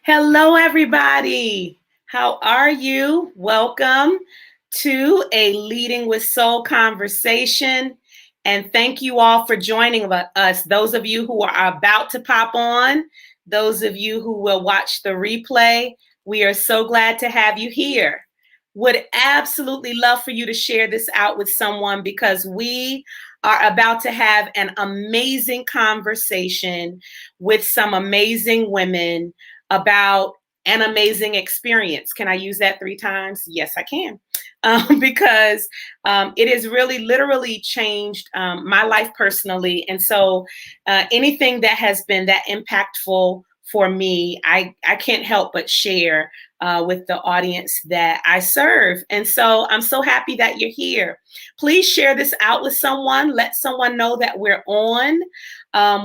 Hello, everybody. How are you? Welcome to a Leading with Soul conversation. And thank you all for joining us. Those of you who are about to pop on, those of you who will watch the replay, we are so glad to have you here. Would absolutely love for you to share this out with someone because we are about to have an amazing conversation with some amazing women about an amazing experience. Can I use that 3 times? Yes, I can. Because it has really literally changed my life personally. And so anything that has been that impactful for me, I can't help but share with the audience that I serve. And so I'm so happy that you're here. Please share this out with someone. Let someone know that we're on.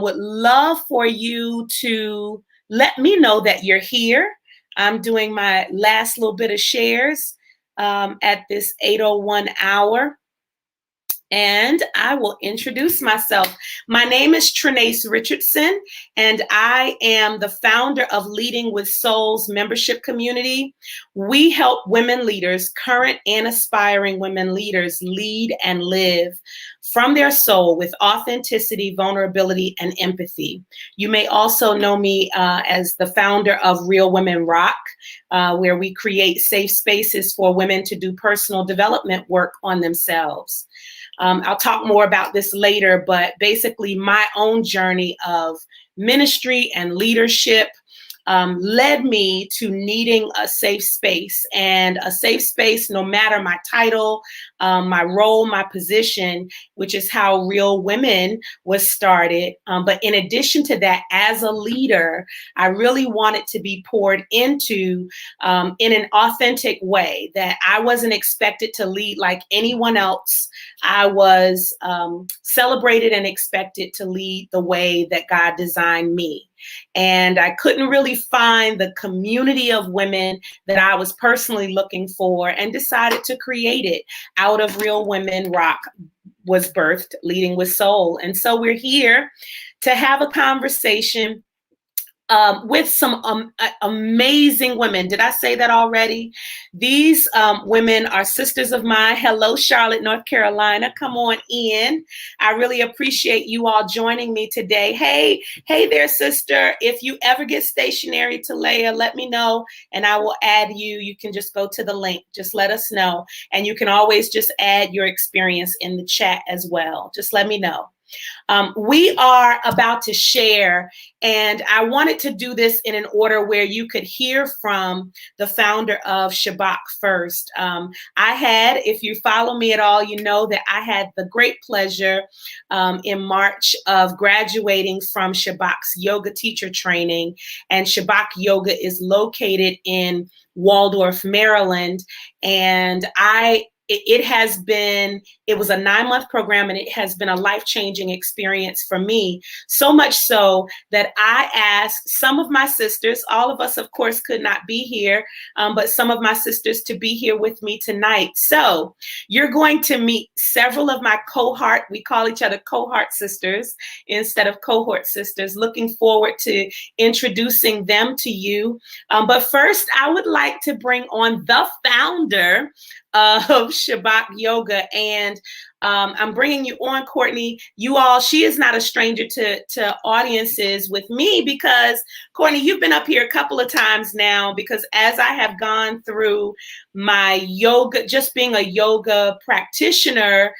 Would love for you to let me know that you're here. I'm doing my last little bit of shares at this 8:01 hour. And I will introduce myself. My name is Trenace Richardson, and I am the founder of Leading with Soul's membership community. We help women leaders, current and aspiring women leaders, lead and live from their soul with authenticity, vulnerability, and empathy. You may also know me as the founder of Real Women Rock, where we create safe spaces for women to do personal development work on themselves. I'll talk more about this later, but basically my own journey of ministry and leadership led me to needing a safe space, and a safe space, no matter my title, my role, my position, which is how Real Women was started. But in addition to that, as a leader, I really wanted to be poured into in an authentic way, that I wasn't expected to lead like anyone else. I was celebrated and expected to lead the way that God designed me. And I couldn't really find the community of women that I was personally looking for, and decided to create it. Out of Real Women Rock was birthed Leading with Soul. And so we're here to have a conversation with some amazing women. Did I say that already? These women are sisters of mine. Hello, Charlotte, North Carolina. Come on in. I really appreciate you all joining me today. Hey there, sister. If you ever get stationary to Leah, let me know and I will add you. You can just go to the link. Just let us know. And you can always just add your experience in the chat as well. Just let me know. We are about to share, and I wanted to do this in an order where you could hear from the founder of Shabach first. If you follow me at all, you know that I had the great pleasure in March of graduating from Shabach's yoga teacher training, and Shabach Yoga is located in Waldorf, Maryland, and it was a 9-month program, and it has been a life-changing experience for me. So much so that I asked some of my sisters, all of us, of course, could not be here, but some of my sisters to be here with me tonight. So you're going to meet several of my cohort. We call each other cohort sisters instead of cohort sisters. Looking forward to introducing them to you. But first, I would like to bring on the founder of Shabach Yoga, and I'm bringing you on, Courtney. She is not a stranger to audiences with me, because Courtney, you've been up here a couple of times now, because as I have gone through my yoga, just being a yoga practitioner,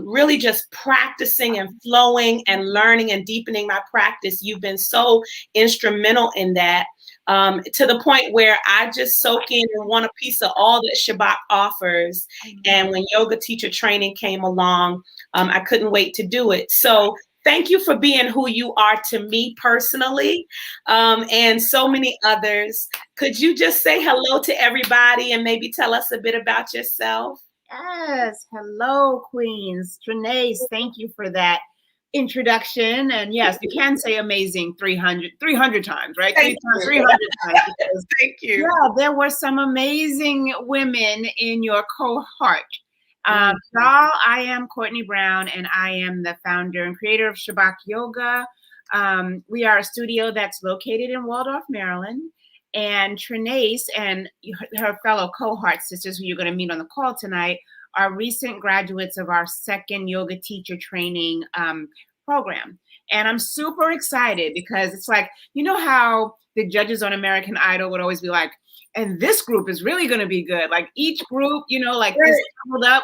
really just practicing and flowing and learning and deepening my practice, you've been so instrumental in that. To the point where I just soak in and want a piece of all that Shabach offers. And when yoga teacher training came along, I couldn't wait to do it. So thank you for being who you are to me personally, and so many others. Could you just say hello to everybody and maybe tell us a bit about yourself? Yes. Hello, Queens. Trenace, thank you for that introduction. And yes, you can say amazing 300 times, right? 300 times. Thank you. Yeah, there were some amazing women in your cohort. Y'all, I am Courtenay Brown, and I am the founder and creator of Shabach Yoga. We are a studio that's located in Waldorf, Maryland. And Trenace and her fellow cohort sisters who you're going to meet on the call tonight are recent graduates of our second yoga teacher training program. And I'm super excited because it's like, you know how the judges on American Idol would always be like, and this group is really going to be good. Like each group, you know, like this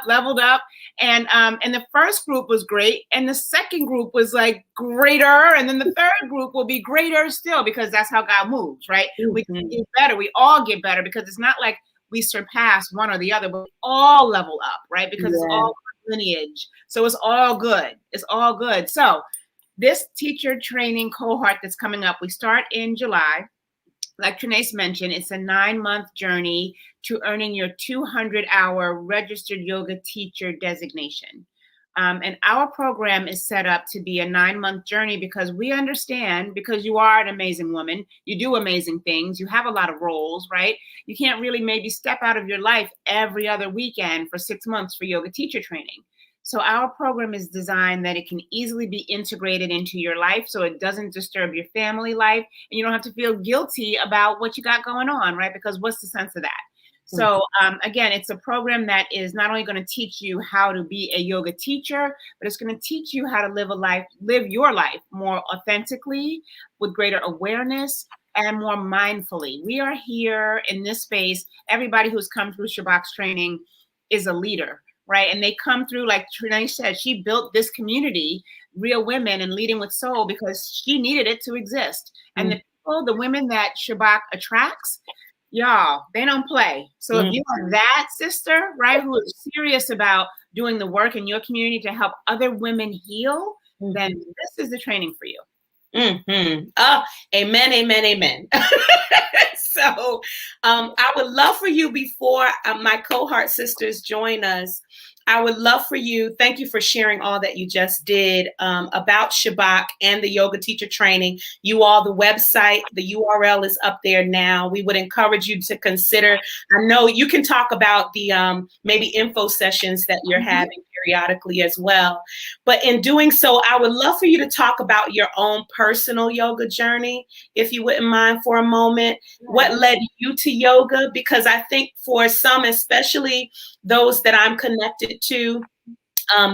leveled up. And the first group was great. And the second group was like greater. And then the third group will be greater still, because that's how God moves, right? Mm-hmm. We get better. We all get better, because it's not like we surpass one or the other, but we all level up, right? Because it's all lineage. So it's all good. It's all good. So this teacher training cohort that's coming up, we start in July. Like Trenace mentioned, it's a 9-month journey to earning your 200-hour registered yoga teacher designation. And our program is set up to be a 9-month journey because we understand, because you are an amazing woman, you do amazing things, you have a lot of roles, right? You can't really maybe step out of your life every other weekend for 6 months for yoga teacher training. So our program is designed that it can easily be integrated into your life so it doesn't disturb your family life, and you don't have to feel guilty about what you got going on, right? Because what's the sense of that? So again, it's a program that is not only going to teach you how to be a yoga teacher, but it's going to teach you how to live your life more authentically, with greater awareness and more mindfully. We are here in this space. Everybody who's come through Shabach's training is a leader, right? And they come through, like Trenace said, she built this community, Real Women and Leading with Soul, because she needed it to exist. And the women that Shabach attracts, y'all, they don't play. So if you are that sister, right, who is serious about doing the work in your community to help other women heal, then this is the training for you. Oh, amen, amen, amen. So I would love for you, before my cohort sisters join us, I would love for you, thank you for sharing all that you just did about Shabach and the yoga teacher training. You all, the website, the URL is up there now. We would encourage you to consider. I know you can talk about the maybe info sessions that you're having periodically as well. But in doing so, I would love for you to talk about your own personal yoga journey, if you wouldn't mind for a moment. What led you to yoga? Because I think for some, especially those that I'm connected to,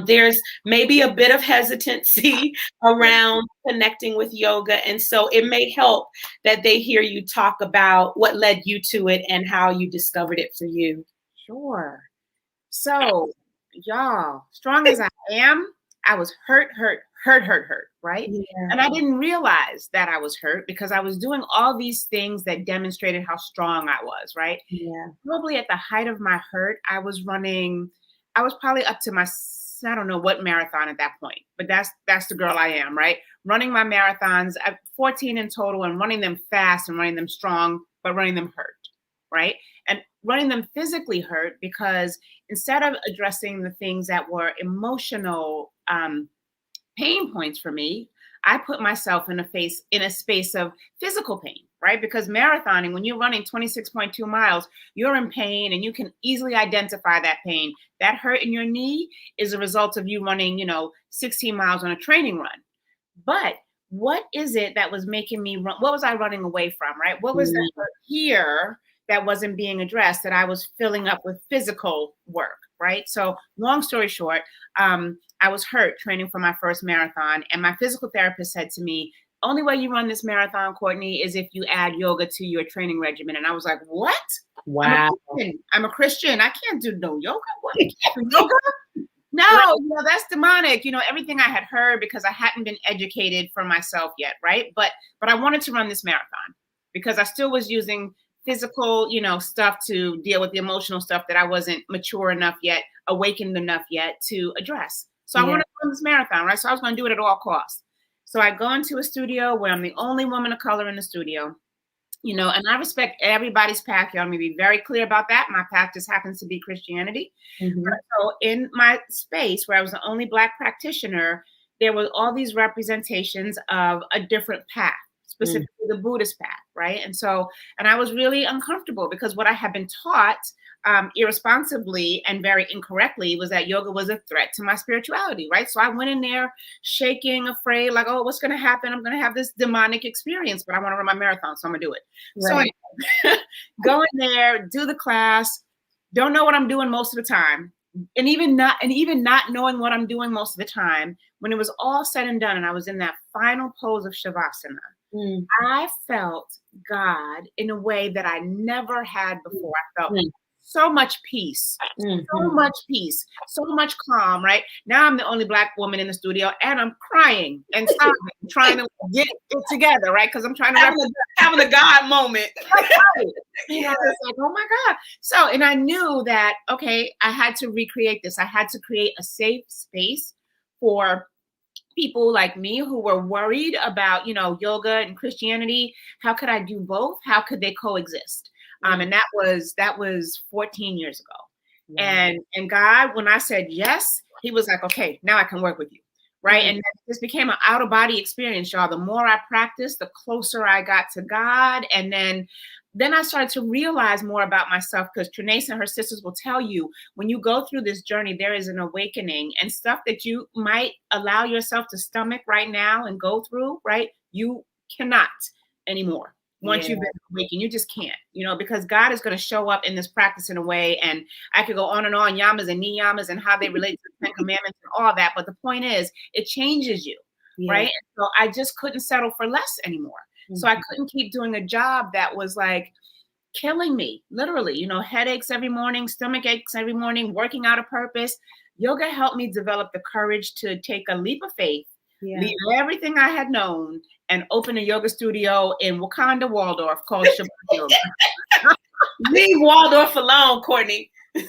there's maybe a bit of hesitancy around connecting with yoga. And so it may help that they hear you talk about what led you to it and how you discovered it for you. Sure. So, y'all, strong as I am, I was hurt, right? Yeah. And I didn't realize that I was hurt because I was doing all these things that demonstrated how strong I was, right? Yeah. Probably at the height of my hurt, I was probably up to my, I don't know what marathon at that point, but that's the girl I am, right? Running my marathons, 14 in total, and running them fast and running them strong, but running them hurt, right? And running them physically hurt because instead of addressing the things that were emotional pain points for me, I put myself in a space of physical pain, right? Because marathoning, when you're running 26.2 miles, you're in pain and you can easily identify that pain. That hurt in your knee is a result of you running, 16 miles on a training run. But what is it that was making me run? What was I running away from, right? What was that hurt here that wasn't being addressed that I was filling up with physical work, right? So long story short, I was hurt training for my first marathon, and my physical therapist said to me, only way you run this marathon, Courtenay, is if you add yoga to your training regimen. And I was like, what? Wow. I'm a Christian. I can't do no yoga. What? Yoga? No, that's demonic. Everything I had heard because I hadn't been educated for myself yet, right? But I wanted to run this marathon because I still was using physical, stuff to deal with the emotional stuff that I wasn't mature enough yet, awakened enough yet to address. So I wanted to run this marathon, right? So I was going to do it at all costs. So I go into a studio where I'm the only woman of color in the studio, and I respect everybody's path. Y'all, let me be very clear about that. My path just happens to be Christianity. So in my space where I was the only Black practitioner, there were all these representations of a different path, specifically the Buddhist path, right? And I was really uncomfortable because what I had been taught irresponsibly and very incorrectly was that yoga was a threat to my spirituality, right? So I went in there shaking, afraid, like, oh, what's going to happen? I'm going to have this demonic experience, but I want to run my marathon, so I'm going to do it. Right. So Go in there, do the class, don't know what I'm doing most of the time. And even not knowing what I'm doing most of the time, when it was all said and done and I was in that final pose of Shavasana, I felt God in a way that I never had before. I felt so much peace, so much calm, right? Now I'm the only Black woman in the studio and I'm crying and sobbing, trying to get it together, right? Because I'm trying to having a God moment. You know, it's like, oh my God. So, and I knew that, okay, I had to recreate this. I had to create a safe space for people like me who were worried about, you know, yoga and Christianity. How could I do both? How could they coexist? And that was 14 years ago. Wow. And God, when I said yes, he was like, okay, now I can work with you. Right. And this became an out of body experience, y'all. The more I practiced, the closer I got to God. And then I started to realize more about myself, because Trenace and her sisters will tell you, when you go through this journey, there is an awakening, and stuff that you might allow yourself to stomach right now and go through, right? You cannot anymore. Once you've been awakened, you just can't, you know, because God is going to show up in this practice in a way. And I could go on and on, yamas and niyamas and how they relate to the 10 Commandments and all that. But the point is, it changes you, right? And so I just couldn't settle for less anymore. So I couldn't keep doing a job that was like killing me, literally, you know, headaches every morning, stomach aches every morning, working out of purpose. Yoga helped me develop the courage to take a leap of faith, leave everything I had known, and open a yoga studio in Wakanda, Waldorf, called Shabach Yoga. Leave Waldorf alone, Courtney. But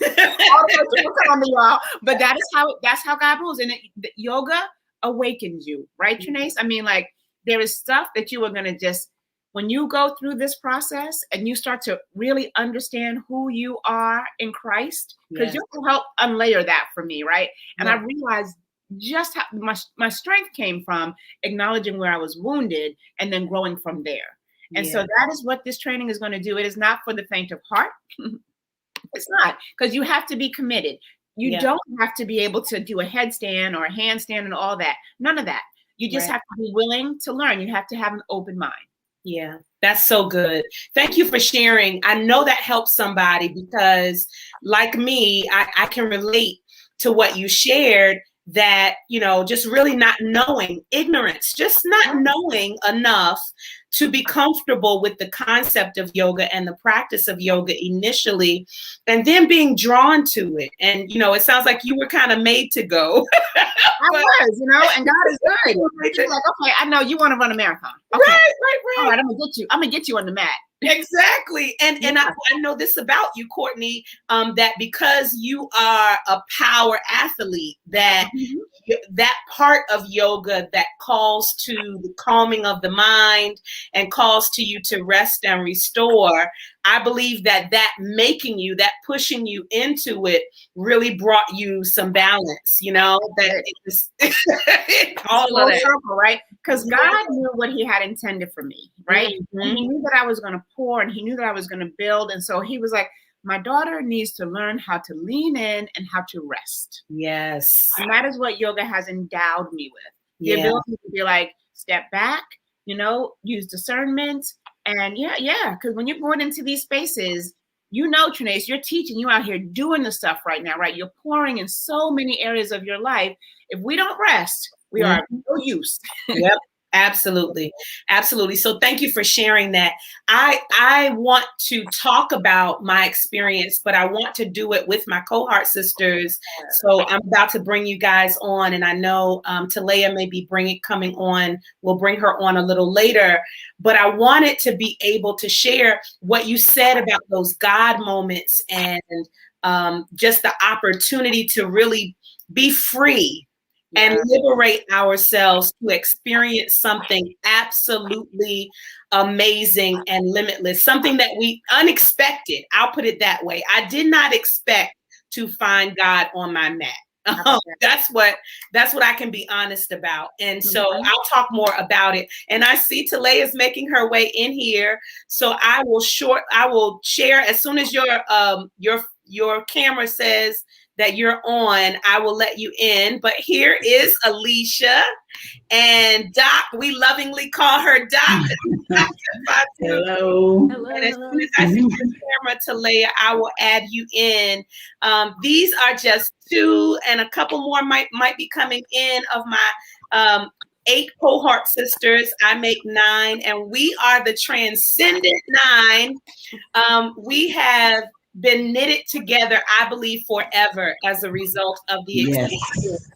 that's how God moves. And yoga awakens you, right, Trenace? I mean, like, there is stuff that you are going to just, when you go through this process and you start to really understand who you are in Christ, because you can help unlayer that for me, right? And I realized just how my strength came from acknowledging where I was wounded and then growing from there. And so that is what this training is going to do. It is not for the faint of heart. It's not, because you have to be committed. You don't have to be able to do a headstand or a handstand and all that. None of that. You just have to be willing to learn. You have to have an open mind. Yeah, that's so good. Thank you for sharing. I know that helps somebody, because like me, I can relate to what you shared, that, you know, just really not knowing, ignorance, just not knowing enough to be comfortable with the concept of yoga and the practice of yoga initially, and then being drawn to it. And, you know, it sounds like you were kind of made to go. I was, you know, and God is good. He's like, okay, I know you want to run a marathon. Okay. Right. All right, I'm gonna get you on the mat. Exactly. And I know this about you, Courtney, that because you are a power athlete, that that part of yoga that calls to the calming of the mind and calls to you to rest and restore, I believe that making you, that pushing you into it, really brought you some balance, you know, that it was all of it, circle, right? Because God knew what he had intended for me, right? And he knew that I was going to pour, and he knew that I was going to build. And so he was like, my daughter needs to learn how to lean in and how to rest. Yes. And that is what yoga has endowed me with. The ability to be like, step back, you know, use discernment. And because when you're going into these spaces, you know, Trenace, you're teaching, you out here doing the stuff right now, right? You're pouring in so many areas of your life. If we don't rest, we are of no use. Yep. Absolutely. Absolutely. So thank you for sharing that. I want to talk about my experience, but I want to do it with my cohort sisters. So I'm about to bring you guys on, and I know Talaya may be coming on. We'll bring her on a little later, but I wanted to be able to share what you said about those God moments, and just the opportunity to really be free and liberate ourselves to experience something absolutely amazing and limitless, something that unexpected. I'll put it that way. I did not expect to find God on my mat. That's what I can be honest about. And so I'll talk more about it. And I see Talaya is making her way in here. So I will share as soon as your camera says that you're on, I will let you in. But here is Alicia. And Doc, we lovingly call her Doc. Hello. And as soon as I see the camera, Talea, I will add you in. These are just two, and a couple more might be coming in of my 8 cohort sisters. I make 9, and we are the Transcendent 9. We have been knitted together, I believe, forever as a result of the experience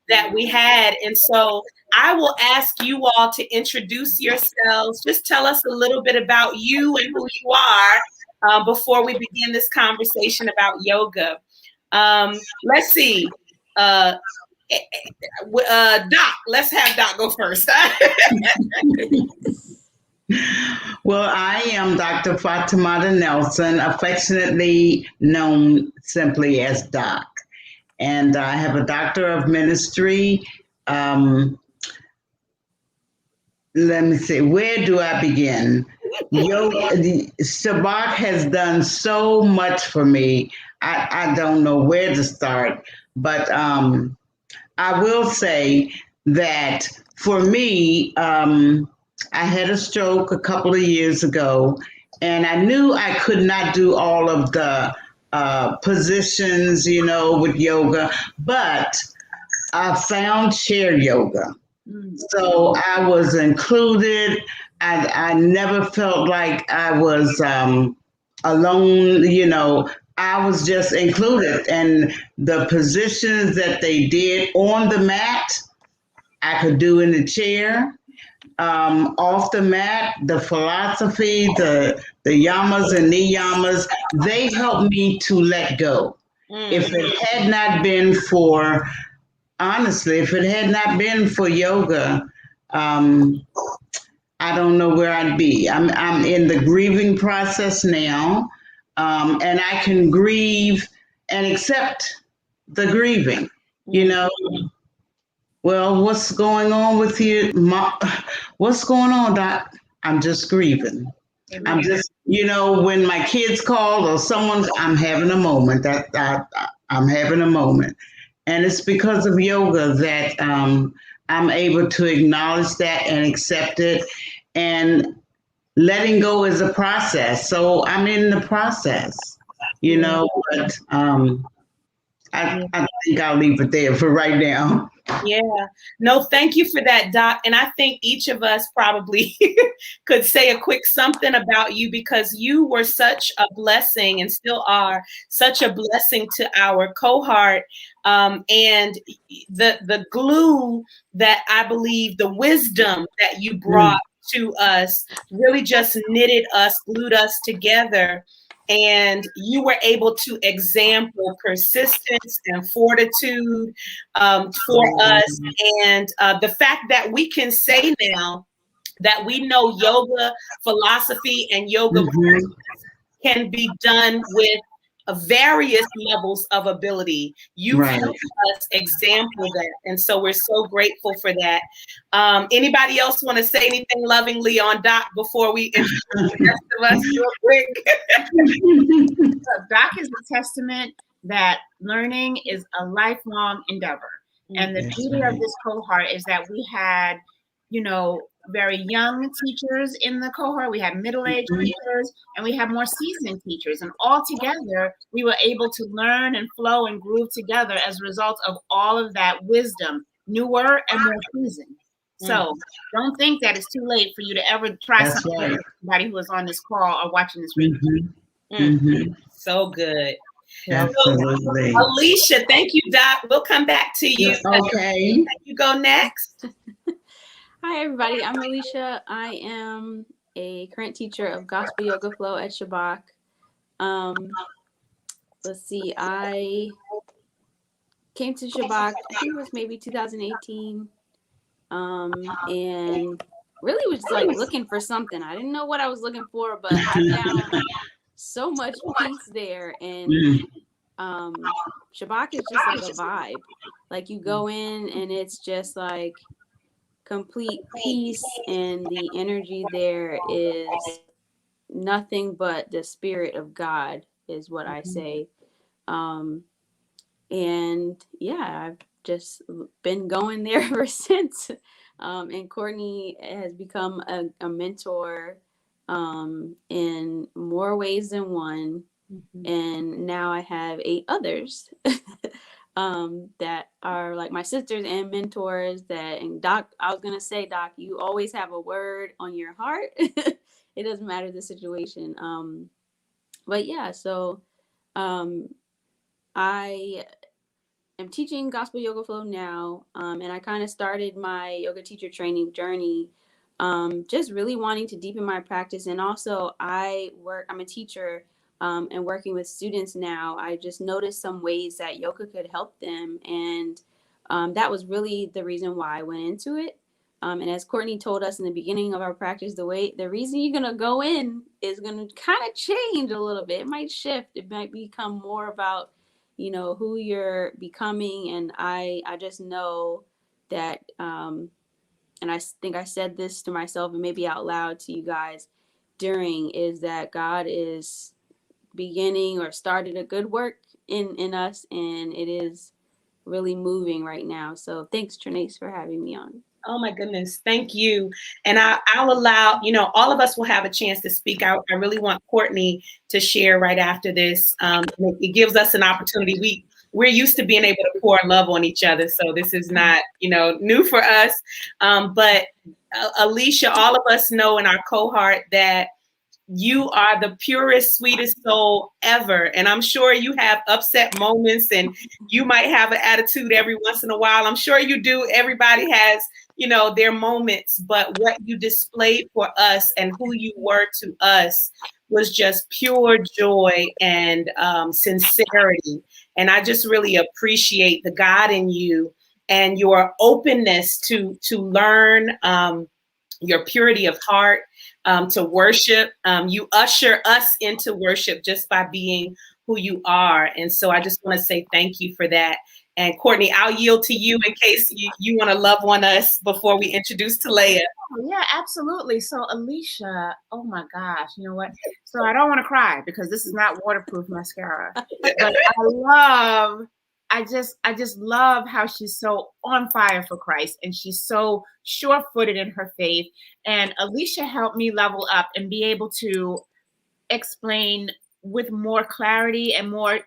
that we had. And so I will ask you all to introduce yourselves. Just tell us a little bit about you and who you are before we begin this conversation about yoga. Let's see. Doc, let's have Doc go first. Well, I am Dr. Fatimata Nelson, affectionately known simply as Doc. And I have a Doctor of Ministry. Let me see, where do I begin? Shabach has done so much for me. I don't know where to start, but I will say that for me, I had a stroke a couple of years ago, and I knew I could not do all of the positions, with yoga, but I found chair yoga. So I was included. I never felt like I was alone, I was just included. And the positions that they did on the mat, I could do in the chair. Off the mat, the philosophy, the yamas and niyamas, they helped me to let go. If it had not been for, honestly, if it had not been for yoga, I don't know where I'd be. I'm in the grieving process now, and I can grieve and accept the grieving, Well, what's going on with you? What's going on, Doc? I'm just grieving. Amen. I'm just, when my kids call or I'm having a moment. I'm having a moment. And it's because of yoga that I'm able to acknowledge that and accept it. And letting go is a process. So I'm in the process, but I think I'll leave it there for right now. Yeah. No, thank you for that, Doc. And I think each of us probably could say a quick something about you, because you were such a blessing and still are such a blessing to our cohort. And the glue that I believe, the wisdom that you brought to us really just knitted us, glued us together. And you were able to example persistence and fortitude for us. And the fact that we can say now that we know yoga philosophy and yoga can be done with various levels of ability. You helped us example that. And so we're so grateful for that. Anybody else want to say anything lovingly on Doc before we introduce the rest of us real quick? Doc is a testament that learning is a lifelong endeavor. And the beauty of this cohort is that we had, very young teachers in the cohort. We had middle-aged teachers, and we had more seasoned teachers. And all together, we were able to learn and flow and groove together as a result of all of that wisdom, newer and more seasoned. So don't think that it's too late for you to ever try something with somebody who is on this call or watching this video. So good. Absolutely. So, Alicia, thank you, Doc. We'll come back to you. Okay. You go next. Hi, everybody. I'm Alicia. I am a current teacher of Gospel Yoga Flow at Shabach. Let's see. I came to Shabach, I think it was maybe 2018, and really was like looking for something. I didn't know what I was looking for, but I found so much peace there. And Shabach is just like a vibe. Like you go in and it's just like complete peace, and the energy there is nothing but the spirit of God is what I say. And yeah, I've just been going there ever since. And Courtenay has become a mentor in more ways than one. And now I have 8 others that are like my sisters and mentors. And Doc, I was gonna say, Doc, you always have a word on your heart. It doesn't matter the situation. But yeah, so I am teaching Gospel Yoga Flow now, and I kind of started my yoga teacher training journey, just really wanting to deepen my practice. And also, I'm a teacher, and working with students now. I just noticed some ways that yoga could help them, and that was really the reason why I went into it. And as Courtenay told us in the beginning of our practice, the reason you're gonna go in is gonna kind of change a little bit. It might shift. It might become more about who you're becoming. And I just know that, and I think I said this to myself and maybe out loud to you guys is that God is beginning or started a good work in us, and it is really moving right now. So thanks, Trenace, for having me on. Oh my goodness. Thank you. And I'll allow, all of us will have a chance to speak out. I really want Courtenay to share right after this. It gives us an opportunity. We're used to being able to pour love on each other. So this is not, new for us. But Alicia, all of us know in our cohort that you are the purest, sweetest soul ever. And I'm sure you have upset moments and you might have an attitude every once in a while. I'm sure you do. Everybody has, their moments. But what you displayed for us and who you were to us was just pure joy and sincerity. And I just really appreciate the God in you and your openness to learn, your purity of heart, to worship. You usher us into worship just by being who you are. And so I just want to say thank you for that. And Courtenay, I'll yield to you in case you want to love on us before we introduce Talaya. Oh, yeah, absolutely. So Alicia, oh my gosh, you know what? So I don't want to cry because this is not waterproof mascara, but I just love how she's so on fire for Christ and she's so sure-footed in her faith. And Alicia helped me level up and be able to explain with more clarity and more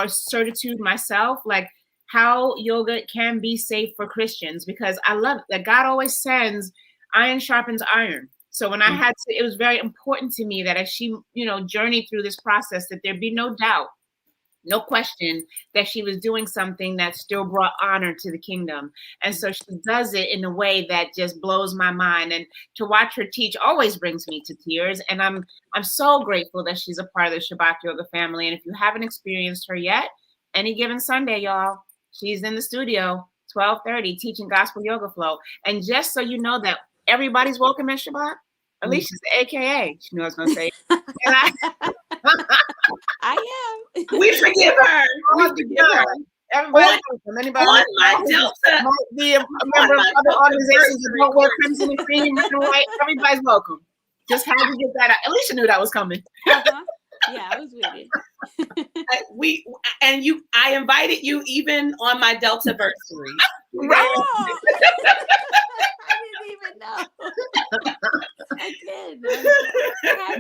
certitude myself, like how yoga can be safe for Christians, because I love it that God always sends iron sharpens iron. So when I had to, it was very important to me that as she, journeyed through this process, that there be no doubt, no question that she was doing something that still brought honor to the kingdom. And so she does it in a way that just blows my mind. And to watch her teach always brings me to tears. And I'm so grateful that she's a part of the Shabach Yoga family. And if you haven't experienced her yet, any given Sunday, y'all, she's in the studio, 12:30, teaching Gospel Yoga Flow. And just so you know that everybody's welcome at Shabach, Alicia's the AKA. She knew I was going to say. I am. We forgive her. We forgive her. Everybody anybody on my Delta. Might be a member of other organizations that don't wear crimson and cream and white. Everybody's welcome. Just had to get that out. Alicia knew that was coming. Uh-huh. Yeah, I was with it. I invited you even on my Delta versary. Right. Oh, I didn't even know. I did.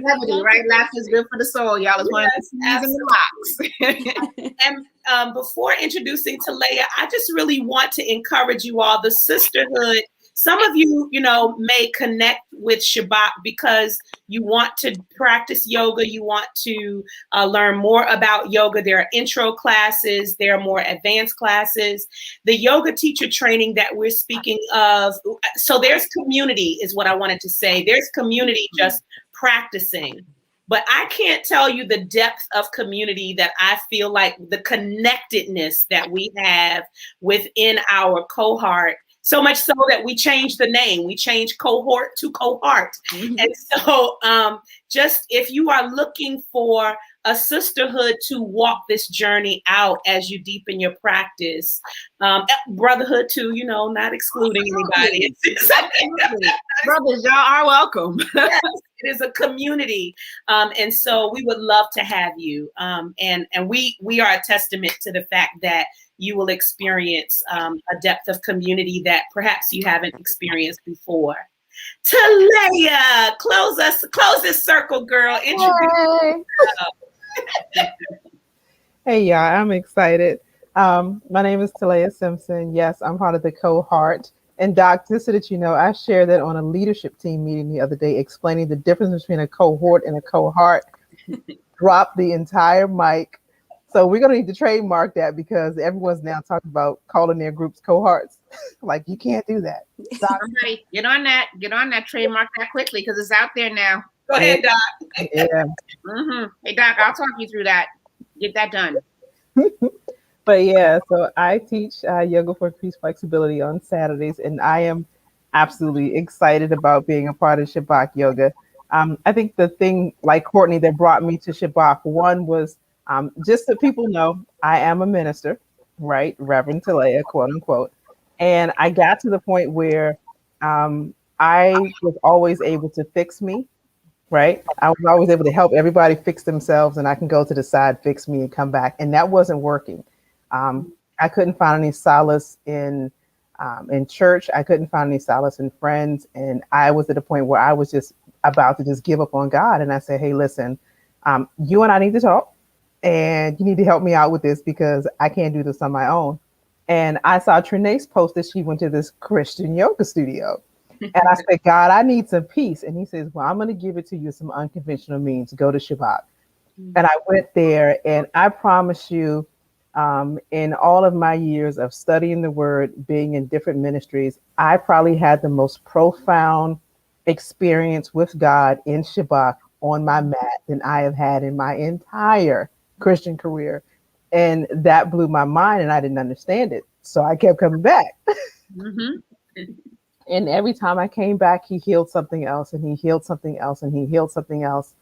Remedy, right? Laughter is good for the soul. Y'all is one of the And before introducing Talaya, I just really want to encourage you all, the sisterhood. Some of you, may connect with Shabach because you want to practice yoga. You want to learn more about yoga. There are intro classes. There are more advanced classes. The yoga teacher training that we're speaking of. So there's community is what I wanted to say. There's community just practicing. But I can't tell you the depth of community that I feel like the connectedness that we have within our cohort. So much so that we changed the name. We changed cohort to cohort. Mm-hmm. And so just if you are looking for a sisterhood to walk this journey out as you deepen your practice, brotherhood too, not excluding anybody. Brothers, y'all are welcome. Yes, it is a community. And so we would love to have you. And we are a testament to the fact that you will experience a depth of community that perhaps you haven't experienced before. Talaya, close this circle, girl. Introduce yourself. Hey, y'all, I'm excited. My name is Talaya Simpson. Yes, I'm part of the cohort. And Doc, just so that you know, I shared that on a leadership team meeting the other day, explaining the difference between a cohort and a cohort. Dropped the entire mic. So we're going to need to trademark that because everyone's now talking about calling their groups cohorts. Like, you can't do that. Somebody get on that, trademark that quickly because it's out there now. Go ahead, Doc. Yeah. Hey, Doc, I'll talk you through that. Get that done. But yeah, so I teach yoga for increased flexibility on Saturdays, and I am absolutely excited about being a part of Shabach Yoga. I think the thing, like Courtney, that brought me to Shabach, one was just so people know, I am a minister, right? Reverend Talaya, quote unquote. And I got to the point where I was always able to fix me. Right. I was always able to help everybody fix themselves, and I can go to the side, fix me, and come back. And that wasn't working. I couldn't find any solace in church. I couldn't find any solace in friends. And I was at a point where I was just about to just give up on God. And I said, hey, listen, you and I need to talk, and you need to help me out with this because I can't do this on my own. And I saw Trenace post that she went to this Christian yoga studio. And I said, God, I need some peace. And he says, well, I'm going to give it to you some unconventional means. Go to Shabbat. And I went there, and I promise you, in all of my years of studying the word, being in different ministries, I probably had the most profound experience with God in Shabbat on my mat than I have had in my entire Christian career. And that blew my mind, and I didn't understand it. So I kept coming back. And every time I came back, he healed something else, and he healed something else, and he healed something else,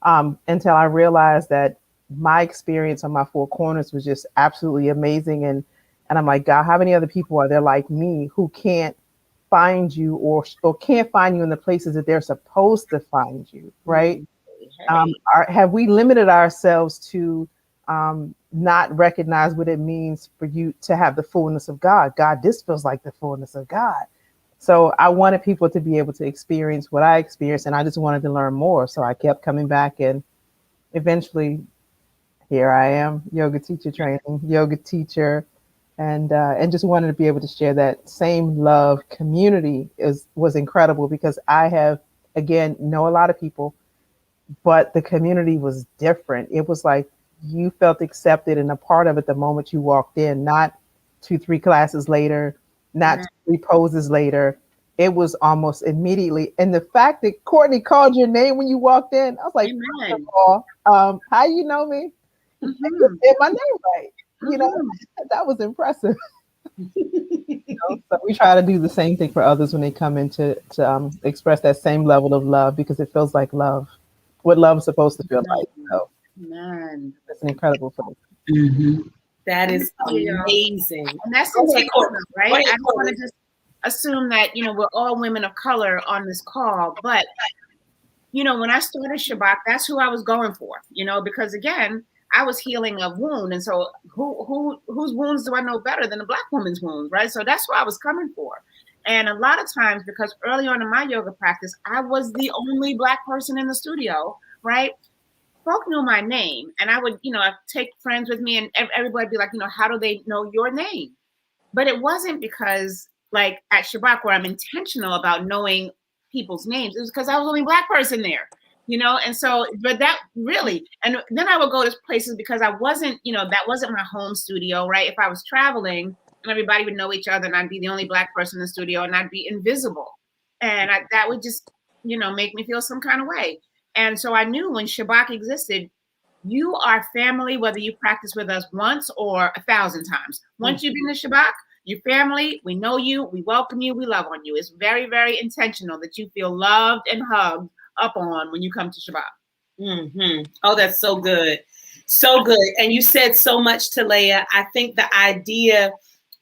until I realized that my experience on my four corners was just absolutely amazing. And I'm like, God, how many other people are there like me who can't find you or can't find you in the places that they're supposed to find you, right? Have we limited ourselves to not recognize what it means for you to have the fullness of God? God, this feels like the fullness of God. So I wanted people to be able to experience what I experienced, and I just wanted to learn more. So I kept coming back, and eventually here I am, yoga teacher training, yoga teacher, and just wanted to be able to share that same love. Community was incredible because I have, again, know a lot of people, but the community was different. It was like you felt accepted and a part of it the moment you walked in, not 2-3 classes later, not 3 poses later. It was almost immediately. And the fact that Courtney called your name when you walked in, I was like, first of all, how you know me? Get my name right. You know, that was impressive. So we try to do the same thing for others when they come in to express that same level of love, because it feels like love, what love is supposed to feel like. So it's an incredible thing. That is amazing. And that's intentional, right? I don't want to just assume that, we're all women of color on this call, but, when I started Shabach, that's who I was going for, because again, I was healing a wound. And so whose wounds do I know better than a Black woman's wounds, right? So that's what I was coming for. And a lot of times, because early on in my yoga practice, I was the only Black person in the studio, right? Folk knew my name, and I would, I'd take friends with me, and everybody would be like, how do they know your name? But it wasn't because, like at Shabach, where I'm intentional about knowing people's names. It was because I was the only Black person there, and so, but that really, and then I would go to places because I wasn't, that wasn't my home studio, right? If I was traveling and everybody would know each other and I'd be the only Black person in the studio and I'd be invisible. And that would just, make me feel some kind of way. And so I knew when Shabach existed, you are family, whether you practice with us once or 1,000 times. Once you've been to Shabach, you're family, we know you, we welcome you, we love on you. It's very, very intentional that you feel loved and hugged up on when you come to Shabach. Oh, that's so good. So good. And you said so much, Talaya. I think the idea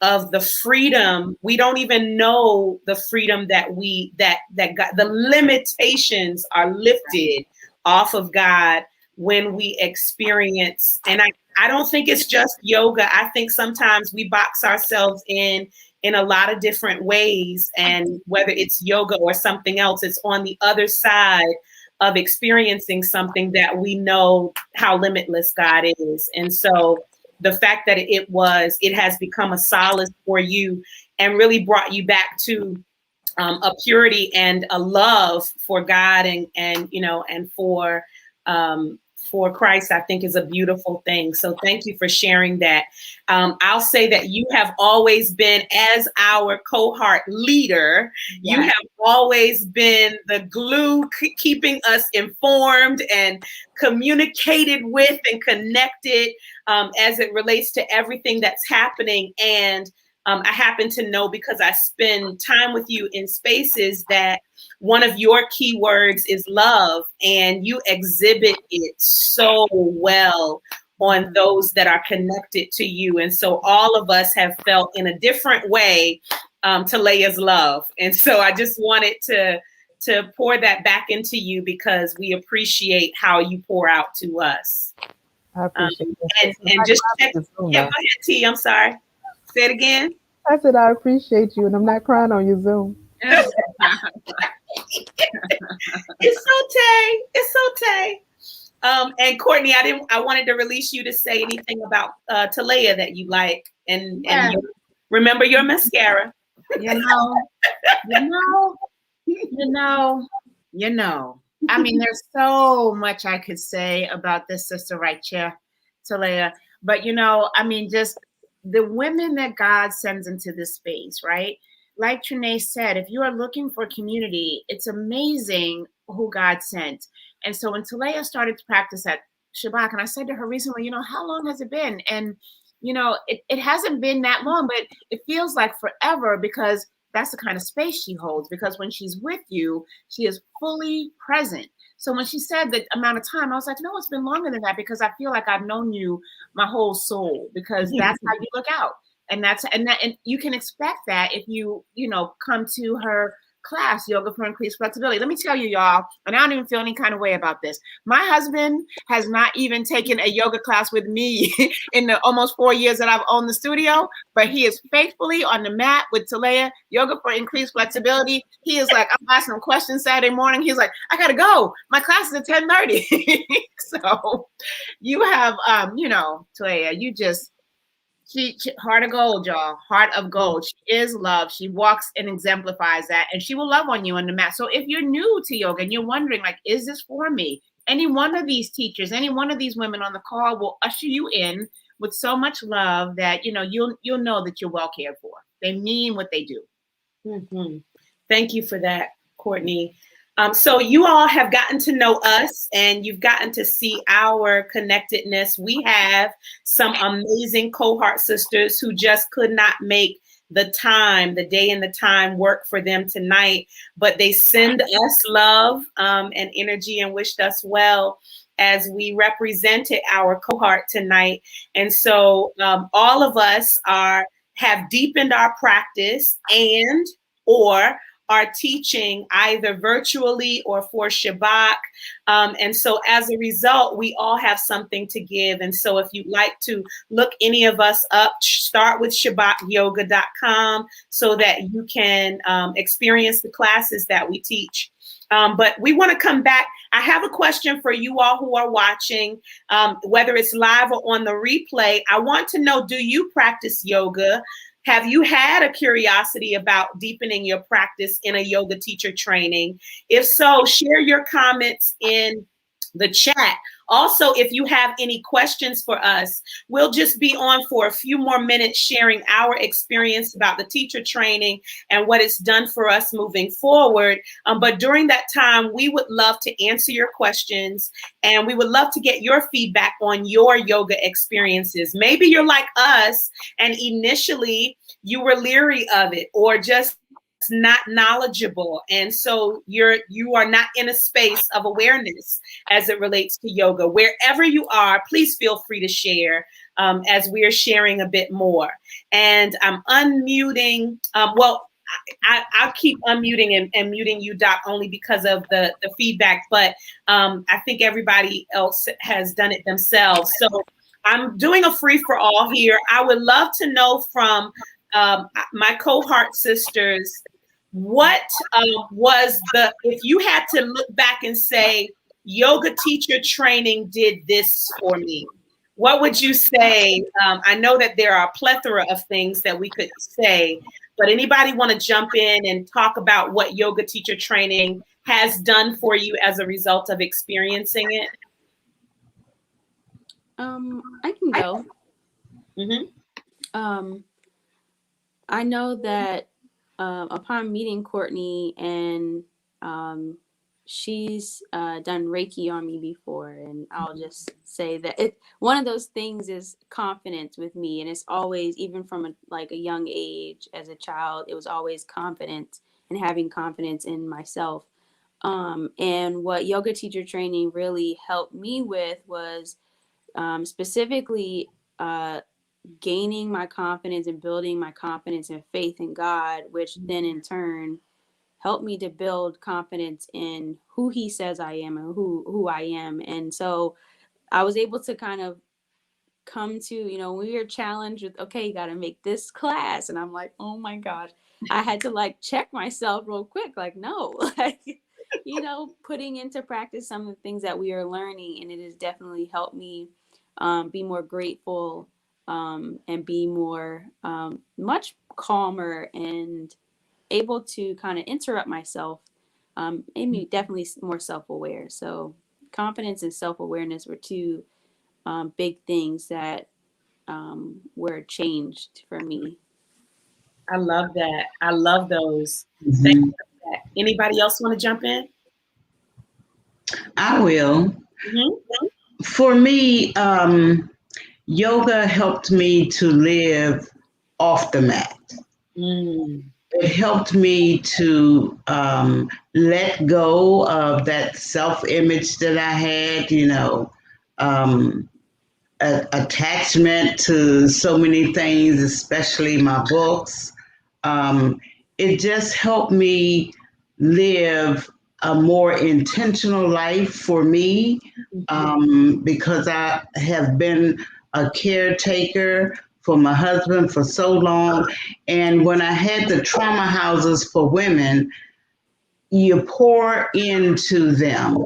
of the freedom, we don't even know the freedom that God, the limitations are lifted off of God when we experience, and I don't think it's just yoga. I think sometimes we box ourselves in a lot of different ways, and whether it's yoga or something else, it's on the other side of experiencing something that we know how limitless God is. And so the fact that it has become a solace for you and really brought you back to a purity and a love for God and for Christ, I think is a beautiful thing. So thank you for sharing that. I'll say that you have always been, as our cohort leader, you have always been the glue keeping us informed and communicated with and connected as it relates to everything that's happening. And I happen to know, because I spend time with you in spaces, that one of your key words is love, and you exhibit it so well on those that are connected to you. And so all of us have felt in a different way Talea's love. And so I just wanted to pour that back into you, because we appreciate how you pour out to us. I appreciate it. And just check. Yeah, go ahead, T. I'm sorry. Say it again. I said I appreciate you, and I'm not crying on your Zoom. It's okay. And Courtney, I wanted to release you to say anything about Talea that you like, and remember your mascara. You know. I mean, there's so much I could say about this sister right here, Talea. But I mean, just the women that God sends into this space, right? Like Trenace said, if you are looking for community, it's amazing who God sent. And so when Talea started to practice at Shabach, and I said to her recently, how long has it been? And, it hasn't been that long, but it feels like forever, because that's the kind of space she holds. Because when she's with you, she is fully present. So when she said the amount of time, I was like, no, it's been longer than that, because I feel like I've known you my whole soul, because that's how you look out. And and you can expect that if you come to her class, Yoga for Increased Flexibility. Let me tell you, y'all, and I don't even feel any kind of way about this. My husband has not even taken a yoga class with me in the almost 4 years that I've owned the studio, but he is faithfully on the mat with Talea, Yoga for Increased Flexibility. He is like, I'm asking him questions Saturday morning. He's like, I gotta go. My class is at 10:30. So you have, Talea, you just, She heart of gold, y'all. Heart of gold. She is love. She walks and exemplifies that, and she will love on you on the mat. So if you're new to yoga and you're wondering, like, is this for me? Any one of these teachers, any one of these women on the call will usher you in with so much love that you'll know that you're well cared for. They mean what they do. Mm-hmm. Thank you for that, Courtney. So you all have gotten to know us, and you've gotten to see our connectedness. We have some amazing cohort sisters who just could not make the day and the time work for them tonight, but they send us love and energy and wished us well as we represented our cohort tonight. And so all of us have deepened our practice or are teaching either virtually or for Shabach. And so as a result, we all have something to give. And so if you'd like to look any of us up, start with ShabachYoga.com so that you can experience the classes that we teach. But we want to come back. I have a question for you all who are watching, whether it's live or on the replay. I want to know, do you practice yoga? Have you had a curiosity about deepening your practice in a yoga teacher training? If so, share your comments in the chat. Also, if you have any questions for us, we'll just be on for a few more minutes sharing our experience about the teacher training and what it's done for us moving forward. But during that time, we would love to answer your questions, and we would love to get your feedback on your yoga experiences. Maybe you're like us, and initially you were leery of it or just not knowledgeable, and so you are not in a space of awareness as it relates to yoga. Wherever you are, please feel free to share as we're sharing a bit more. And I'm unmuting. I'll keep unmuting and muting you, Doc, only because of the feedback. But I think everybody else has done it themselves. So I'm doing a free for all here. I would love to know from my cohort sisters, what was if you had to look back and say, yoga teacher training did this for me, what would you say? I know that there are a plethora of things that we could say, but anybody want to jump in and talk about what yoga teacher training has done for you as a result of experiencing it? I can go. Mm-hmm. I know that upon meeting Courtenay, and she's done Reiki on me before, and I'll just say that one of those things is confidence with me, and it's always, even from a young age as a child, it was always confidence and having confidence in myself. And what yoga teacher training really helped me with was specifically gaining my confidence and building my confidence and faith in God, which then in turn helped me to build confidence in who He says I am and who I am. And so I was able to kind of come to, when we were challenged with, okay, you got to make this class. And I'm like, oh my gosh, I had to check myself real quick. No, putting into practice some of the things that we are learning. And it has definitely helped me be more grateful and be more, much calmer and able to kind of interrupt myself, and be definitely more self-aware. So confidence and self-awareness were two big things that were changed for me. I love that. I love those. Mm-hmm. Thank you for that. Anybody else want to jump in? I will. Mm-hmm. For me, yoga helped me to live off the mat. It helped me to let go of that self-image that I had, attachment to so many things, especially my books. It just helped me live a more intentional life for me, because I have been a caretaker for my husband for so long. And when I had the trauma houses for women, you pour into them,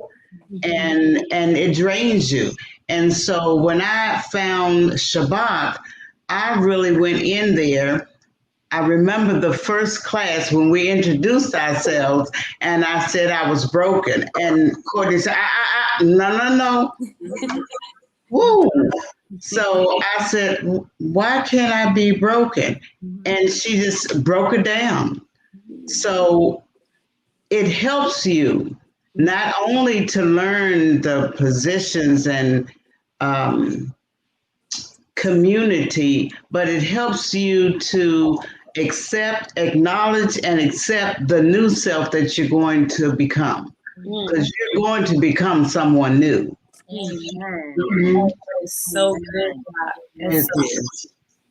and it drains you. And so when I found Shabach, I really went in there. I remember the first class when we introduced ourselves, and I said I was broken. And Courtney said, no. Woo. So I said, why can't I be broken? And she just broke it down. So it helps you not only to learn the positions and community, but it helps you to acknowledge and accept the new self that you're going to become, because you're going to become someone new. It's so good.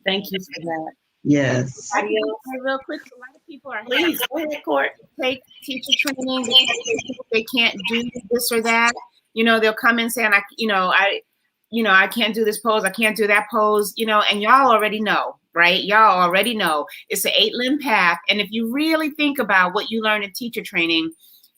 Thank you for that. Yes. Real quick, a lot of people are Please go ahead, Court. Take teacher training because they can't do this or that. They'll come in saying, I can't do this pose, I can't do that pose, and y'all already know, right? Y'all already know it's an 8-limb path. And if you really think about what you learn in teacher training,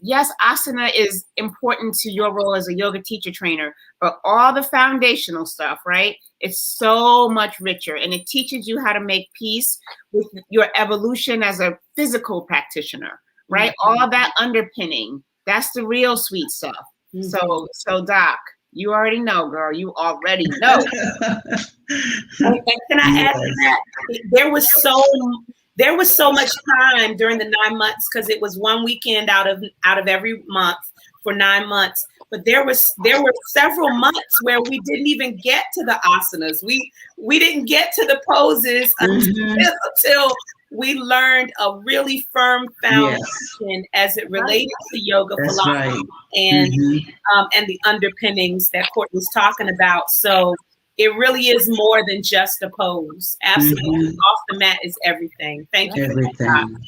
yes, asana is important to your role as a yoga teacher trainer, but all the foundational stuff, right? It's so much richer, and it teaches you how to make peace with your evolution as a physical practitioner, right? All that underpinning, that's the real sweet stuff. So Doc, you already know, girl. You already know. And can I add to that? There was so much time during the 9 months, because it was one weekend out of every month for 9 months. But there were several months where we didn't even get to the asanas. We didn't get to the poses until we learned a really firm foundation as it related to yoga philosophy and the underpinnings that Courtney's talking about. So it really is more than just a pose. Absolutely. Off the mat is everything. Thank you. Everything.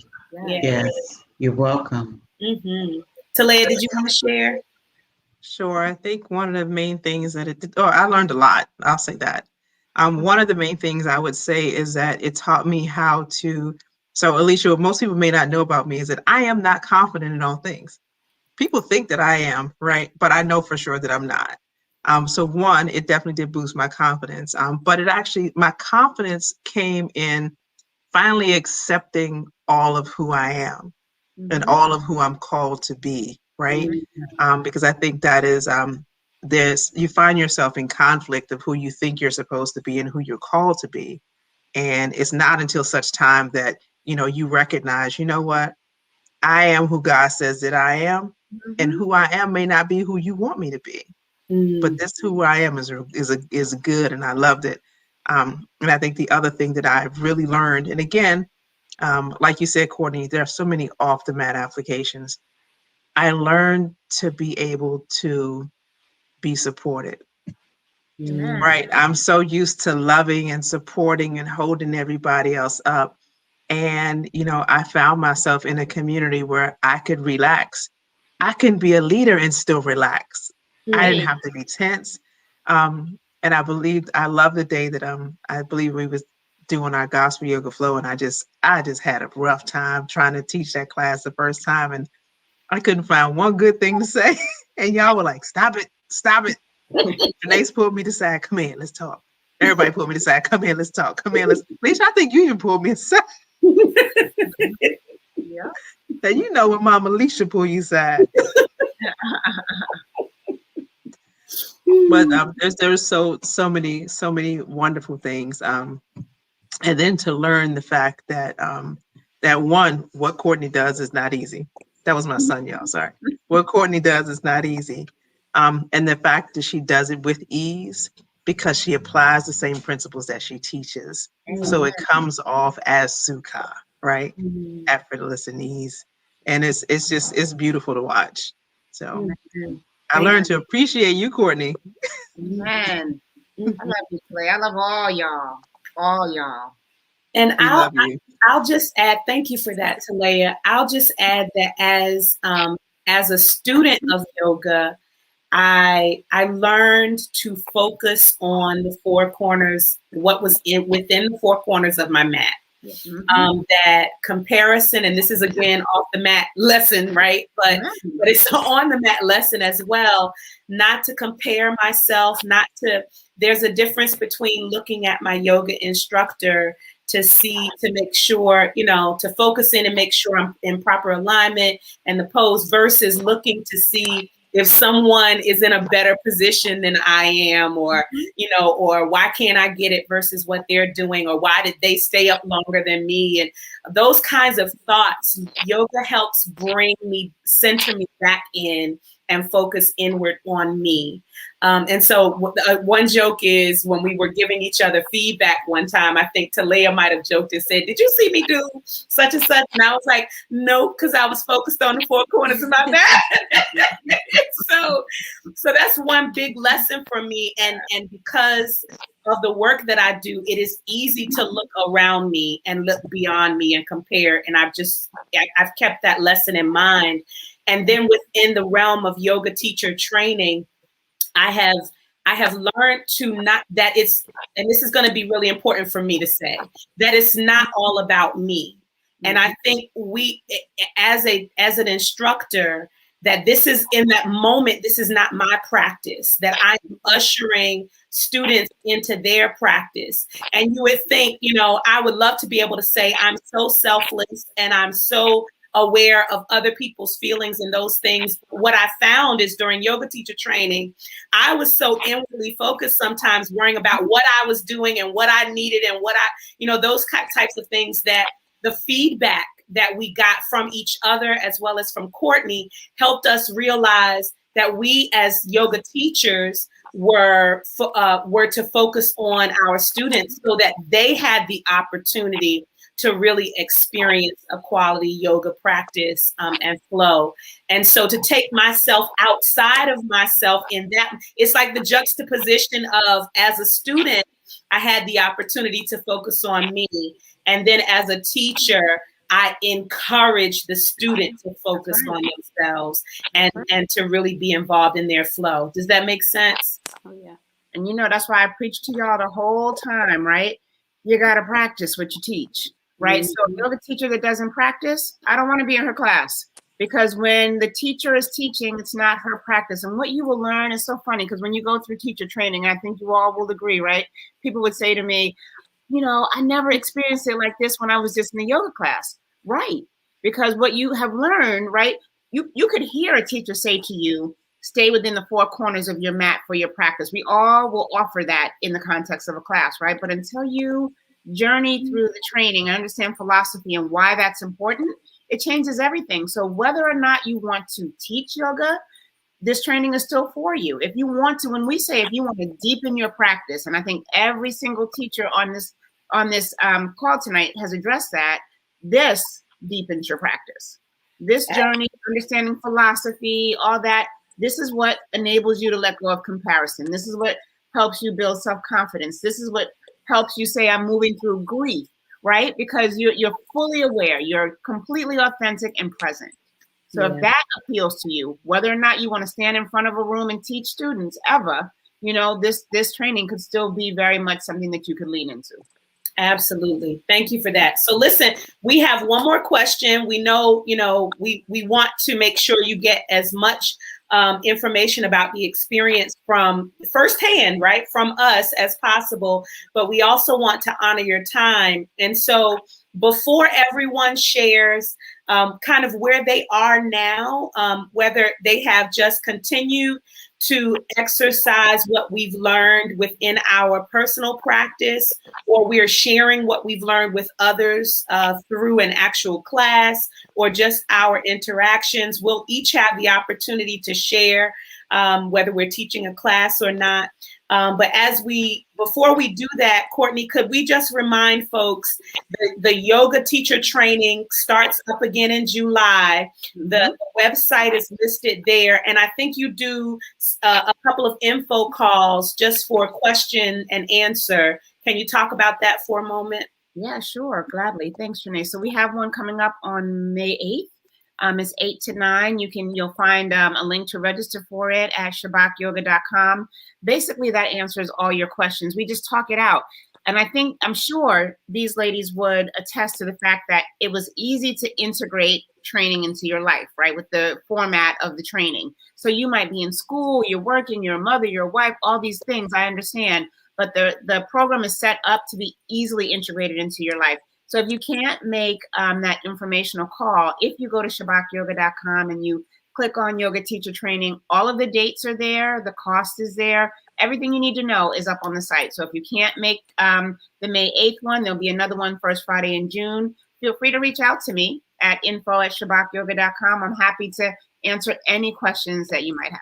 Yes. You're welcome. Talea, did you want to share? Sure. I think one of the main things that I learned a lot. I'll say that. One of the main things I would say is that it taught me how to, so Alicia, what most people may not know about me is that I am not confident in all things. People think that I am, right? But I know for sure that I'm not. So one, it definitely did boost my confidence. But it actually, my confidence came in finally accepting all of who I am and all of who I'm called to be, right? Because I think that is, you find yourself in conflict of who you think you're supposed to be and who you're called to be. And it's not until such time that, you recognize, you know what? I am who God says that I am, and who I am may not be who you want me to be. But this who I am is good, and I loved it. And I think the other thing that I've really learned, and again, like you said, Courtney, there are so many off the mat applications. I learned to be able to be supported. Right. I'm so used to loving and supporting and holding everybody else up. And, I found myself in a community where I could relax. I can be a leader and still relax. I didn't have to be tense. And I love the day that I believe we was doing our gospel yoga flow, and I just had a rough time trying to teach that class the first time, and I couldn't find one good thing to say. And y'all were like, stop it. Trenace pulled me aside. Come in, let's talk. Everybody pulled me aside. Come in, let's talk. Come in, Alicia, I think you even pulled me aside. Yeah. Now when Mama Alicia pulled you aside. But there's so many wonderful things. And then to learn the fact that that one, what Courtney does is not easy. That was my son, y'all. Sorry. What Courtney does is not easy. And the fact that she does it with ease because she applies the same principles that she teaches. So it comes off as sukha, right? Effortless and ease. And it's beautiful to watch. So I learned to appreciate you, Courtney. Man, I love you, Clay. I love all y'all. And I'll just add, thank you for that, Talea. I'll just add that as a student of yoga, I learned to focus on the four corners, what was within the four corners of my mat. That comparison, and this is again off the mat lesson, right? But it's on the mat lesson as well. Not to compare myself, there's a difference between looking at my yoga instructor to make sure, to focus in and make sure I'm in proper alignment and the pose versus looking to see if someone is in a better position than I am, or, or why can't I get it versus what they're doing, or why did they stay up longer than me? And those kinds of thoughts, yoga helps center me back in and focus inward on me. And so one joke is when we were giving each other feedback one time, I think Talea might have joked and said, "Did you see me do such and such?" And I was like, "No, because I was focused on the four corners of my mat." So that's one big lesson for me. And because of the work that I do, it is easy to look around me and look beyond me and compare. And I've kept that lesson in mind. And then within the realm of yoga teacher training, I have learned to not, that it's, and this is going to be really important for me to say, that it's not all about me. And I think we, as an instructor, that this is in that moment, this is not my practice, that I'm ushering students into their practice. And you would think, I would love to be able to say, I'm so selfless and I'm so aware of other people's feelings and those things. What I found is during yoga teacher training, I was so inwardly focused sometimes, worrying about what I was doing and what I needed and what those types of things, that the feedback that we got from each other as well as from Courtney helped us realize that we as yoga teachers were to focus on our students so that they had the opportunity to really experience a quality yoga practice and flow. And so to take myself outside of myself in that, it's like the juxtaposition of, as a student, I had the opportunity to focus on me. And then as a teacher, I encourage the student to focus on themselves and to really be involved in their flow. Does that make sense? Oh, yeah. And that's why I preach to y'all the whole time, right? You got to practice what you teach, right? So if you're a teacher that doesn't practice, I don't want to be in her class, because when the teacher is teaching, it's not her practice. And what you will learn is so funny, because when you go through teacher training, I think you all will agree, right? People would say to me, I never experienced it like this when I was just in a yoga class. Right. Because what you have learned, right? You could hear a teacher say to you, stay within the four corners of your mat for your practice. We all will offer that in the context of a class, right? But until you journey through the training and understand philosophy and why that's important, it changes everything. So whether or not you want to teach yoga, this training is still for you. If you want to, when we say if you want to deepen your practice, and I think every single teacher on this call tonight has addressed that, this deepens your practice. This journey, understanding philosophy, all that, this is what enables you to let go of comparison. This is what helps you build self-confidence. This is what helps you say, I'm moving through grief, right? Because you're fully aware, you're completely authentic and present. So if that appeals to you, whether or not you want to stand in front of a room and teach students ever, this training could still be very much something that you could lean into. Absolutely. Thank you for that. So listen, we have one more question. We know, we want to make sure you get as much information about the experience from firsthand, right, from us as possible, but we also want to honor your time. And so before everyone shares kind of where they are now, whether they have just continued to exercise what we've learned within our personal practice, or we're sharing what we've learned with others through an actual class, or just our interactions, we'll each have the opportunity to share whether we're teaching a class or not. But before we do that, Courtenay, could we just remind folks the yoga teacher training starts up again in July. The website is listed there. And I think you do a couple of info calls just for question and answer. Can you talk about that for a moment? Yeah, sure. Gladly. Thanks, Trenace. So we have one coming up on May 8th. It's 8 to 9. You'll find a link to register for it at shabachyoga.com. Basically, that answers all your questions. We just talk it out. And I'm sure these ladies would attest to the fact that it was easy to integrate training into your life, right? With the format of the training. So you might be in school, you're working, you're a mother, you're a wife, all these things, I understand. But the program is set up to be easily integrated into your life. So if you can't make that informational call, if you go to shabachyoga.com and you click on yoga teacher training, all of the dates are there, the cost is there, everything you need to know is up on the site. So if you can't make the May 8th one, there'll be another one first Friday in June. Feel free to reach out to me at info@shabachyoga.com. I'm happy to answer any questions that you might have.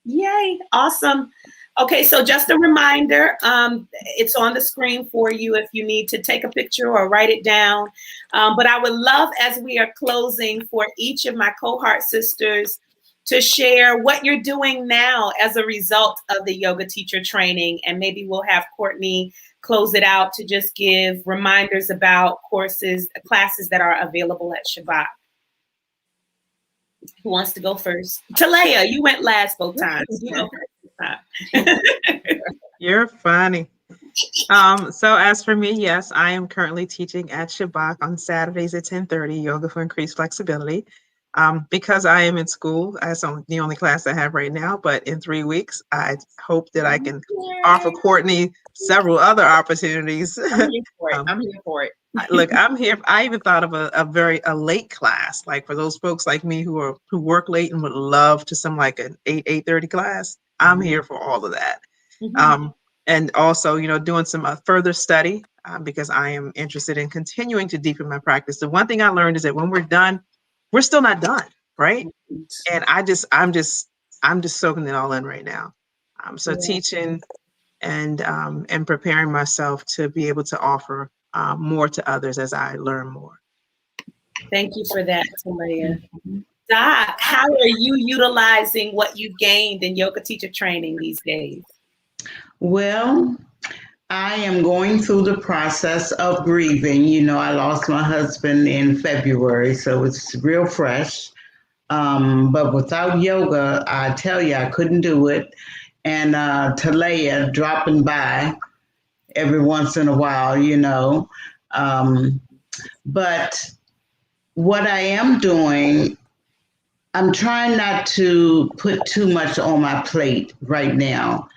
Yay, awesome. Okay, so just a reminder, it's on the screen for you if you need to take a picture or write it down. But I would love, as we are closing, for each of my cohort sisters to share what you're doing now as a result of the yoga teacher training. And maybe we'll have Courtenay close it out to just give reminders about classes that are available at Shabach. Who wants to go first? Talea, you went last both times. You're funny. So as for me, yes, I am currently teaching at Shabach on Saturdays at 10:30, Yoga for Increased Flexibility. Because I am in school, that's the only class I have right now, but in 3 weeks, I hope that I can offer Courtenay several other opportunities. I'm here for it. Look, I'm here. I even thought of a late class, like for those folks like me who work late and would love to some like an 8:30 class. I'm here for all of that. And also, doing some further study because I am interested in continuing to deepen my practice. The one thing I learned is that when we're done, we're still not done, right? And I'm just soaking it all in right now. So teaching and preparing myself to be able to offer more to others as I learn more. Thank you for that, Talea. Doc, how are you utilizing what you've gained in yoga teacher training these days? Well, I am going through the process of grieving. I lost my husband in February, so it's real fresh. But without yoga, I tell you, I couldn't do it. and Talea dropping by every once in a while, you know. But what I am doing, I'm trying not to put too much on my plate right now.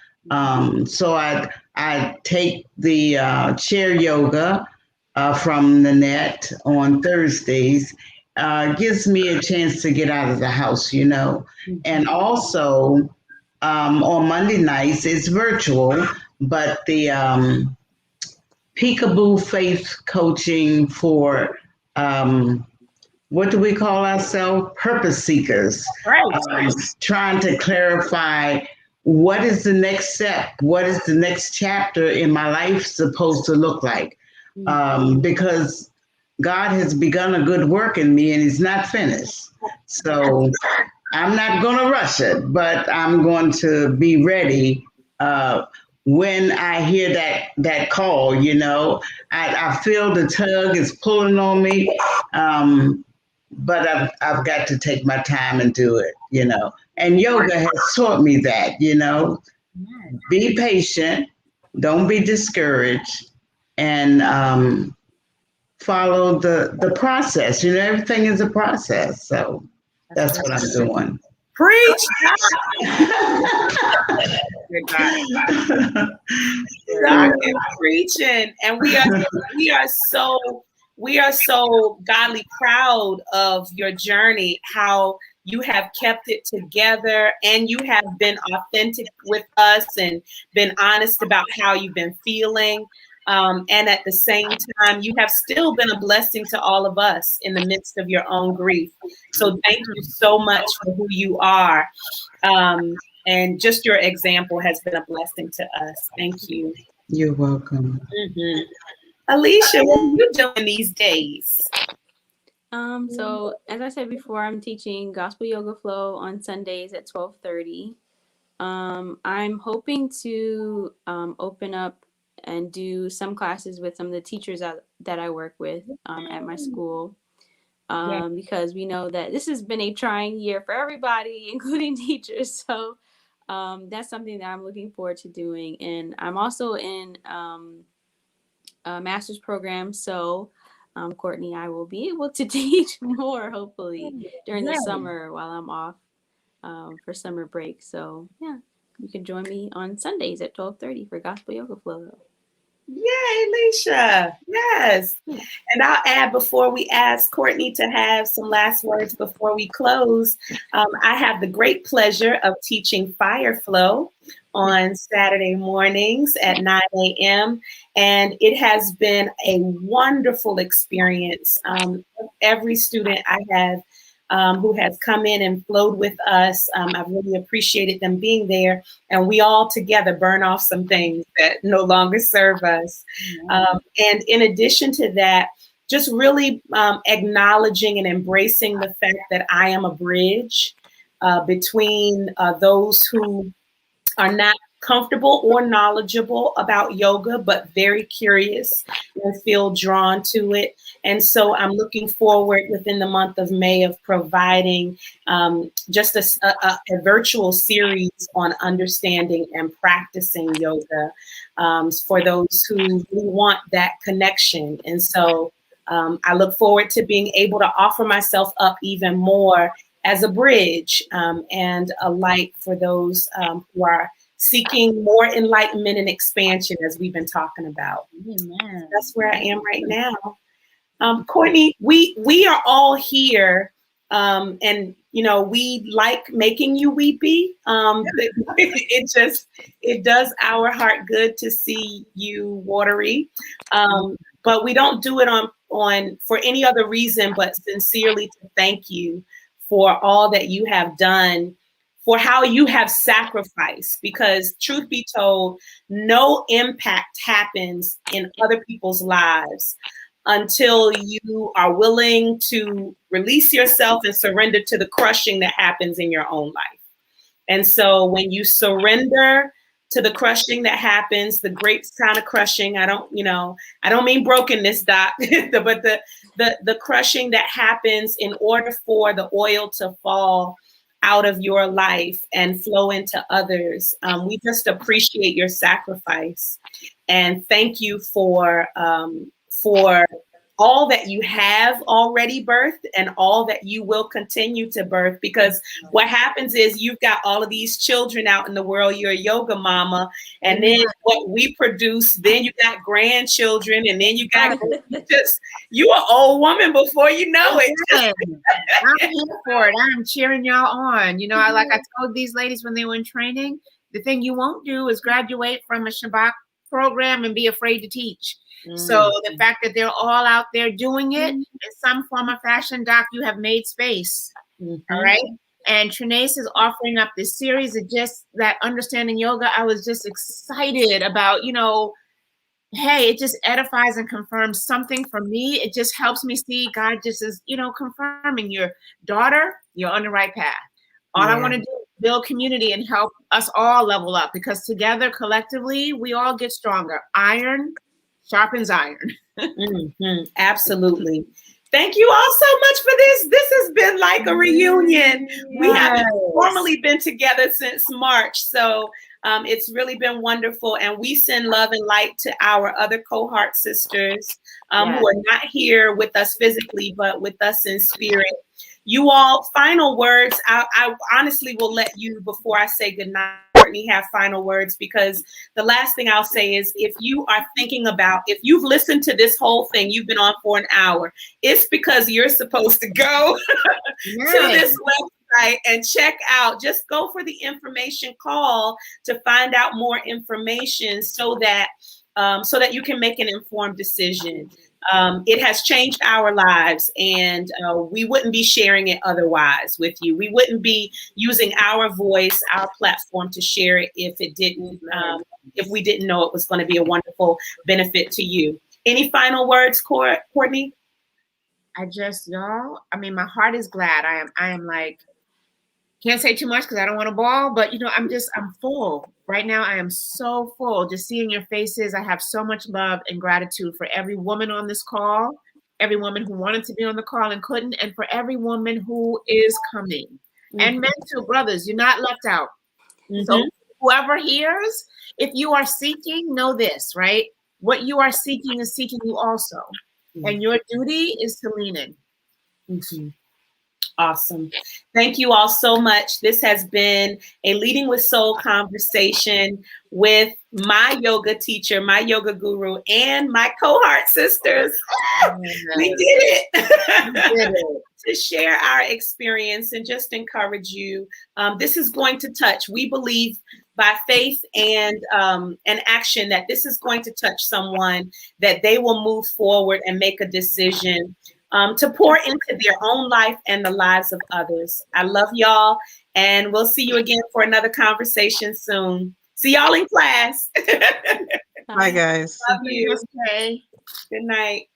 So I take the chair yoga from the net on Thursdays. Gives me a chance to get out of the house, you know. And also on Monday nights, it's virtual, but the Peekaboo Faith Coaching for what do we call ourselves? Purpose seekers. Right. Trying to clarify what is the next step? What is the next chapter in my life supposed to look like? Because God has begun a good work in me and he's not finished. So I'm not going to rush it, but I'm going to be ready when I hear that call, you know. I feel the tug is pulling on me. But I've got to take my time and do it, you know. And yoga has taught me that, you know. Be patient, don't be discouraged, and follow the process. You know, everything is a process. So that's what I'm doing. Preach. Preaching, and we are so godly proud of your journey, how you have kept it together and you have been authentic with us and been honest about how you've been feeling. And at the same time, you have still been a blessing to all of us in the midst of your own grief. So thank you so much for who you are. And just your example has been a blessing to us. Thank you. You're welcome. Mm-hmm. Alicia, what are you doing these days? So as I said before, I'm teaching Gospel Yoga Flow on Sundays at 12:30. I'm hoping to open up and do some classes with some of the teachers that I work with at my school. Because we know that this has been a trying year for everybody, including teachers. So that's something that I'm looking forward to doing. And I'm also in a master's program. So Courtney, I will be able to teach more, hopefully, during the summer while I'm off for summer break. So yeah, you can join me on Sundays at 12:30 for Gospel Yoga Flow. Yay, Alicia. Yes. And I'll add, before we ask Courtney to have some last words before we close, I have the great pleasure of teaching Fire Flow on Saturday mornings at 9 a.m. And it has been a wonderful experience. Every student I have who has come in and flowed with us, I've really appreciated them being there. And we all together burn off some things that no longer serve us. And in addition to that, just really acknowledging and embracing the fact that I am a bridge between those who are not comfortable or knowledgeable about yoga, but very curious and feel drawn to it. And so I'm looking forward within the month of May of providing just a virtual series on understanding and practicing yoga for those who really want that connection. And so I look forward to being able to offer myself up even more as a bridge and a light for those who are seeking more enlightenment and expansion, as we've been talking about. Amen. That's where I am right now. Courtney, we are all here, and you know we like making you weepy. It does our heart good to see you watery, but we don't do it on for any other reason but sincerely to thank you for all that you have done, for how you have sacrificed, because truth be told, no impact happens in other people's lives until you are willing to release yourself and surrender to the crushing that happens in your own life. And so when you surrender to the crushing that happens, the great kind of crushing, I don't mean brokenness, Doc, but the crushing that happens in order for the oil to fall, out of your life and flow into others. We just appreciate your sacrifice and thank you for all that you have already birthed and all that you will continue to birth, because what happens is you've got all of these children out in the world. You're a yoga mama, and then what we produce, then you got grandchildren, and then you got you an old woman before you know it. I'm here for it. I'm cheering y'all on. You know, like I told these ladies when they were in training, the thing you won't do is graduate from a Shabach program and be afraid to teach. So the fact that they're all out there doing it in some form or fashion, Doc, you have made space. All right. And Trenace is offering up this series of just that understanding yoga. I was just excited about, you know, hey, it just edifies and confirms something for me. It just helps me see God just is, you know, confirming your daughter, you're on the right path. All I want to do is build community and help us all level up, because together, collectively, we all get stronger. Iron sharpens iron. Absolutely. Thank you all so much for this. This has been like a reunion. We haven't formally been together since March. So it's really been wonderful. And we send love and light to our other cohort sisters who are not here with us physically, but with us in spirit. You all, final words. I honestly will let you, before I say goodnight, Courtenay, have final words, because the last thing I'll say is, if you are thinking about, if you've listened to this whole thing, you've been on for an hour, it's because you're supposed to go to this website and check out, just go for the information call to find out more information so that you can make an informed decision. It has changed our lives, and we wouldn't be sharing it otherwise with you. We wouldn't be using our voice, our platform to share it if it didn't, if we didn't know it was going to be a wonderful benefit to you. Any final words, Courtenay? I just, y'all, I mean, my heart is glad. I am like, can't say too much because I don't want to bawl, but you know, I'm full. Right now, I am so full. Just seeing your faces, I have so much love and gratitude for every woman on this call, every woman who wanted to be on the call and couldn't, and for every woman who is coming. And men too, brothers, you're not left out. So whoever hears, if you are seeking, know this, right? What you are seeking is seeking you also. And your duty is to lean in. Awesome. Thank you all so much. This has been a Leading with Soul conversation with my yoga teacher, my yoga guru, and my cohort sisters. We did it. To share our experience and just encourage you. This is going to touch. We believe by faith and action that this is going to touch someone, that they will move forward and make a decision to pour into their own life and the lives of others. I love y'all, and we'll see you again for another conversation soon. See y'all in class. Bye, guys. Love you. Good night.